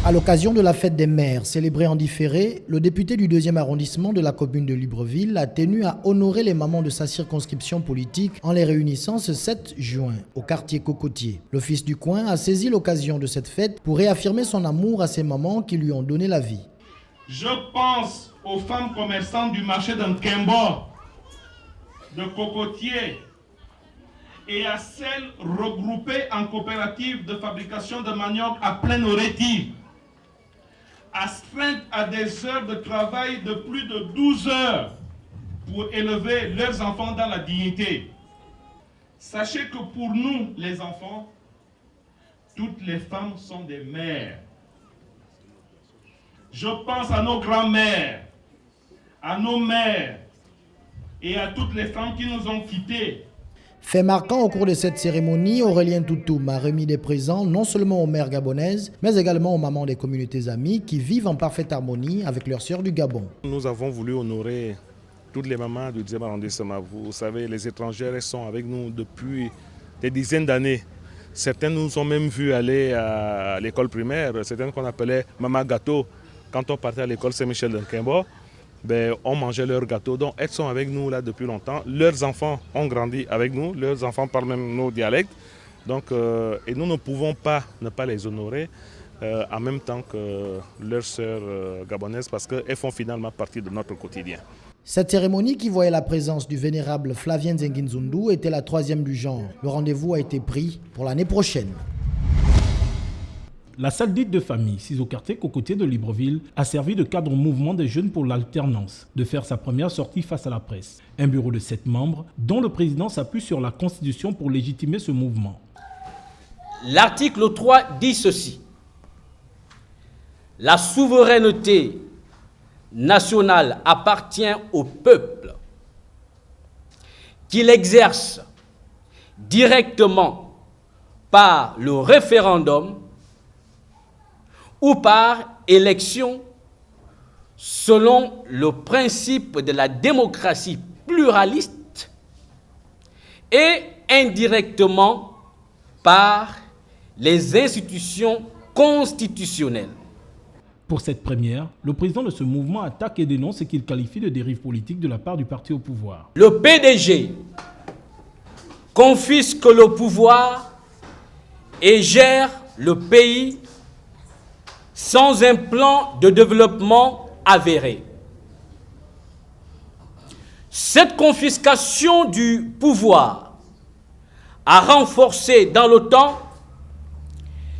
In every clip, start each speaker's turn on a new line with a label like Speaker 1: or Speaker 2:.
Speaker 1: À l'occasion de la fête des mères célébrée en différé, le député du 2e arrondissement de la commune de Libreville a tenu à honorer les mamans de sa circonscription politique en les réunissant ce 7 juin au quartier Cocotier. Le fils du coin a saisi l'occasion de cette fête pour réaffirmer son amour à ces mamans qui lui ont donné la vie.
Speaker 2: Je pense aux femmes commerçantes du marché d'Nkembo, de Cocotier, et à celles regroupées en coopérative de fabrication de manioc à Plein-Oreti, astreintes à des heures de travail de plus de 12 heures pour élever leurs enfants dans la dignité. Sachez que pour nous, les enfants, toutes les femmes sont des mères. Je pense à nos grands-mères, à nos mères et à toutes les femmes qui nous ont quittés.
Speaker 1: Fait marquant au cours de cette cérémonie, Aurélien Toutoum a remis des présents non seulement aux mères gabonaises, mais également aux mamans des communautés amies qui vivent en parfaite harmonie avec leurs sœurs du Gabon.
Speaker 3: Nous avons voulu honorer toutes les mamans du 10e arrondissement. Vous savez, les étrangères, elles sont avec nous depuis des dizaines d'années. Certaines nous ont même vus aller à l'école primaire, certaines qu'on appelait Maman Gâteau. Quand on partait à l'école Saint-Michel d'Nkembo, on mangeait leurs gâteaux. Donc elles sont avec nous là depuis longtemps. Leurs enfants ont grandi avec nous. Leurs enfants parlent même nos dialectes. Donc, et nous ne pouvons pas ne pas les honorer en même temps que leurs sœurs gabonaises parce qu'elles font finalement partie de notre quotidien.
Speaker 1: Cette cérémonie qui voyait la présence du vénérable Flavien Zenginzundu était la 3e du genre. Le rendez-vous a été pris pour l'année prochaine.
Speaker 4: La salle dite de famille, sise au quartier Cocotier de Libreville, a servi de cadre au mouvement des jeunes pour l'alternance, de faire sa première sortie face à la presse. Un bureau de 7 membres, dont le président s'appuie sur la Constitution pour légitimer ce mouvement.
Speaker 5: L'article 3 dit ceci. La souveraineté nationale appartient au peuple, qu'il exerce directement par le référendum ou par élection selon le principe de la démocratie pluraliste et indirectement par les institutions constitutionnelles.
Speaker 4: Pour cette première, le président de ce mouvement attaque et dénonce ce qu'il qualifie de dérive politique de la part du parti au pouvoir.
Speaker 5: Le PDG confisque le pouvoir et gère le pays sans un plan de développement avéré. Cette confiscation du pouvoir a renforcé dans le temps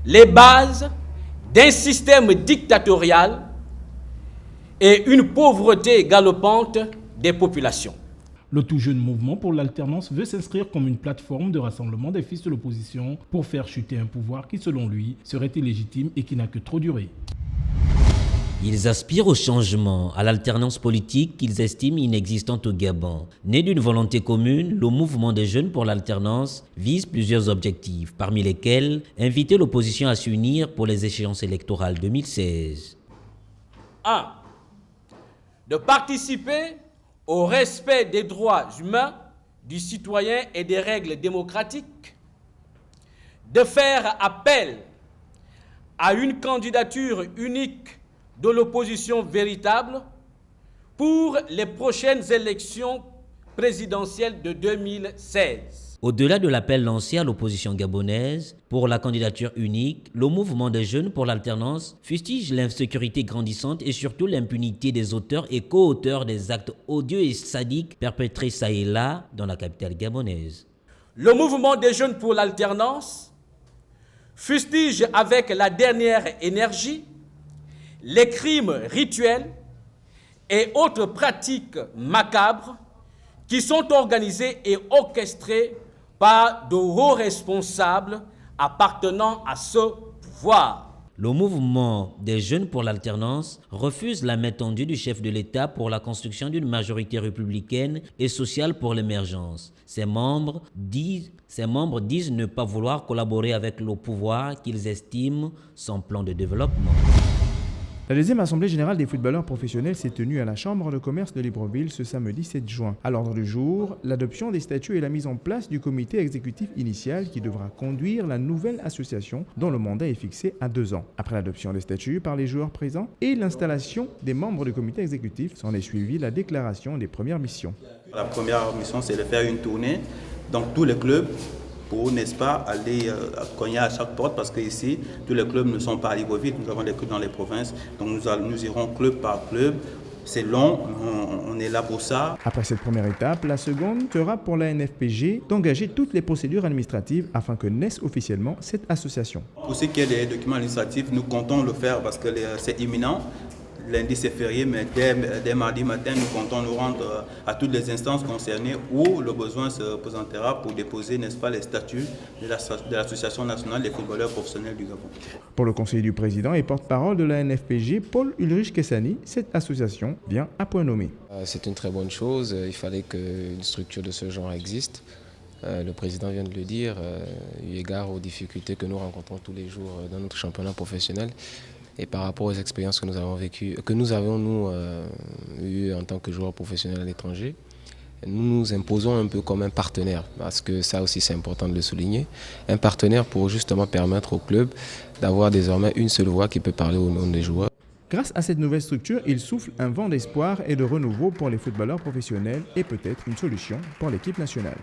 Speaker 5: les bases d'un système dictatorial et une pauvreté galopante des populations.
Speaker 4: Le tout jeune mouvement pour l'alternance veut s'inscrire comme une plateforme de rassemblement des fils de l'opposition pour faire chuter un pouvoir qui, selon lui, serait illégitime et qui n'a que trop duré.
Speaker 6: Ils aspirent au changement, à l'alternance politique qu'ils estiment inexistante au Gabon. Né d'une volonté commune, le mouvement des jeunes pour l'alternance vise plusieurs objectifs, parmi lesquels inviter l'opposition à s'unir pour les échéances électorales 2016.
Speaker 5: 1. De participer au respect des droits humains du citoyen et des règles démocratiques, de faire appel à une candidature unique de l'opposition véritable pour les prochaines élections présidentielles de 2016.
Speaker 6: Au-delà de l'appel lancé à l'opposition gabonaise pour la candidature unique, le mouvement des jeunes pour l'alternance fustige l'insécurité grandissante et surtout l'impunité des auteurs et co-auteurs des actes odieux et sadiques perpétrés ça et là dans la capitale gabonaise.
Speaker 5: Le mouvement des jeunes pour l'alternance fustige avec la dernière énergie les crimes rituels et autres pratiques macabres qui sont organisés et orchestrés par de hauts responsables appartenant à ce pouvoir.
Speaker 6: Le mouvement des jeunes pour l'alternance refuse la main tendue du chef de l'État pour la construction d'une majorité républicaine et sociale pour l'émergence. Ses membres disent ne pas vouloir collaborer avec le pouvoir qu'ils estiment son plan de développement.
Speaker 7: La deuxième assemblée générale des footballeurs professionnels s'est tenue à la Chambre de commerce de Libreville ce samedi 7 juin. À l'ordre du jour, l'adoption des statuts et la mise en place du comité exécutif initial qui devra conduire la nouvelle association dont le mandat est fixé à 2 ans. Après l'adoption des statuts par les joueurs présents et l'installation des membres du comité exécutif, s'en est suivi la déclaration des premières missions.
Speaker 8: La première mission, c'est de faire une tournée dans tous les clubs pour, n'est-ce pas, aller cogner à chaque porte, parce qu'ici, tous les clubs ne sont pas à Libreville, nous avons des clubs dans les provinces, donc nous irons club par club. C'est long, on est là pour ça.
Speaker 7: Après cette première étape, la seconde sera pour la NFPG d'engager toutes les procédures administratives afin que naisse officiellement cette association.
Speaker 8: Pour ce qui est des documents administratifs, nous comptons le faire parce que c'est imminent. Lundi c'est férié, mais dès mardi matin, nous comptons nous rendre à toutes les instances concernées où le besoin se présentera pour déposer, n'est-ce pas, les statuts de l'Association nationale des footballeurs professionnels du Gabon.
Speaker 7: Pour le conseiller du président et porte-parole de la NFPG, Paul Ulrich Kessani, cette association vient à point nommé.
Speaker 9: C'est une très bonne chose, il fallait qu'une structure de ce genre existe. Le président vient de le dire, eu égard aux difficultés que nous rencontrons tous les jours dans notre championnat professionnel. Et par rapport aux expériences que nous avons vécues, que nous avons eues en tant que joueurs professionnels à l'étranger, nous nous imposons un peu comme un partenaire, parce que ça aussi c'est important de le souligner, un partenaire pour justement permettre au club d'avoir désormais une seule voix qui peut parler au nom des joueurs.
Speaker 7: Grâce à cette nouvelle structure, il souffle un vent d'espoir et de renouveau pour les footballeurs professionnels et peut-être une solution pour l'équipe nationale.